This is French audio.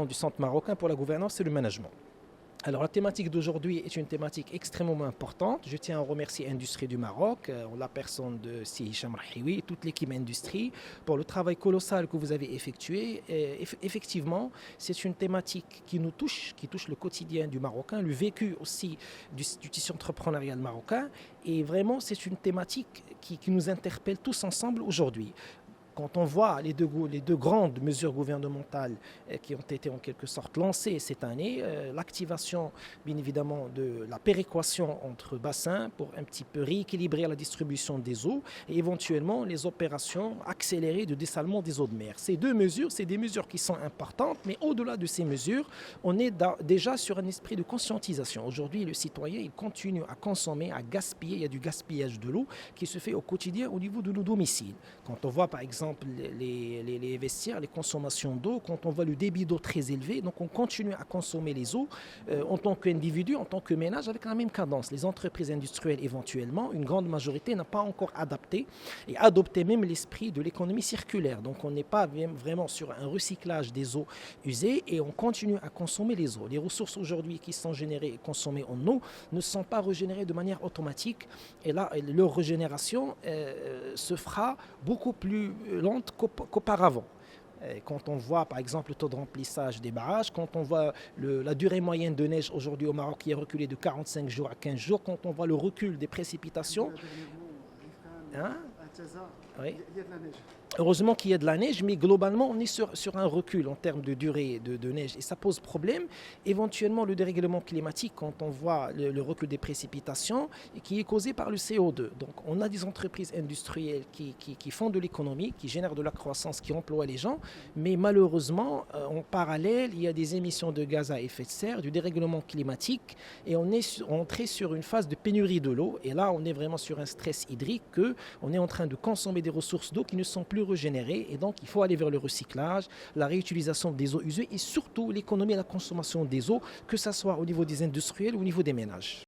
du Centre marocain pour la gouvernance et le management. Alors la thématique d'aujourd'hui est une thématique extrêmement importante. Je tiens à remercier Industrie du Maroc, en la personne de Si Hicham Rahiwi et toute l'équipe Industrie pour le travail colossal que vous avez effectué. Effectivement, c'est une thématique qui nous touche, qui touche le quotidien du Marocain, le vécu aussi du tissu entrepreneurial marocain. Et vraiment, c'est une thématique qui nous interpelle tous ensemble aujourd'hui. Quand on voit les deux grandes mesures gouvernementales qui ont été en quelque sorte lancées cette année, l'activation bien évidemment de la péréquation entre bassins pour un petit peu rééquilibrer la distribution des eaux et éventuellement les opérations accélérées de dessalement des eaux de mer. Ces deux mesures, c'est des mesures qui sont importantes, mais au-delà de ces mesures, on est déjà sur un esprit de conscientisation. Aujourd'hui, le citoyen, il continue à consommer, à gaspiller. Il y a du gaspillage de l'eau qui se fait au quotidien au niveau de nos domiciles. Quand on voit par exemple les vestiaires, les consommations d'eau, quand on voit le débit d'eau très élevé, donc on continue à consommer les eaux en tant qu'individu, en tant que ménage, avec la même cadence. Les entreprises industrielles, éventuellement, une grande majorité n'a pas encore adapté et adopté même l'esprit de l'économie circulaire. Donc on n'est pas vraiment sur un recyclage des eaux usées et on continue à consommer les eaux. Les ressources aujourd'hui qui sont générées et consommées en eau ne sont pas régénérées de manière automatique et là, leur régénération se fera beaucoup plus lente qu'auparavant. Quand on voit par exemple le taux de remplissage des barrages, quand on voit la durée moyenne de neige aujourd'hui au Maroc qui est reculée de 45 jours à 15 jours, quand on voit le recul des précipitations, hein? Oui. Heureusement qu'il y a de la neige, mais globalement, on est sur un recul en termes de durée de neige et ça pose problème. Éventuellement, le dérèglement climatique, quand on voit le recul des précipitations, qui est causé par le CO2. Donc, on a des entreprises industrielles qui font de l'économie, qui génèrent de la croissance, qui emploient les gens, mais malheureusement, en parallèle, il y a des émissions de gaz à effet de serre, du dérèglement climatique, et on est entré sur une phase de pénurie de l'eau. Et là, on est vraiment sur un stress hydrique qu'on est en train de consommer des ressources d'eau qui ne sont plus régénérées et donc il faut aller vers le recyclage, la réutilisation des eaux usées et surtout l'économie et la consommation des eaux, que ce soit au niveau des industriels ou au niveau des ménages.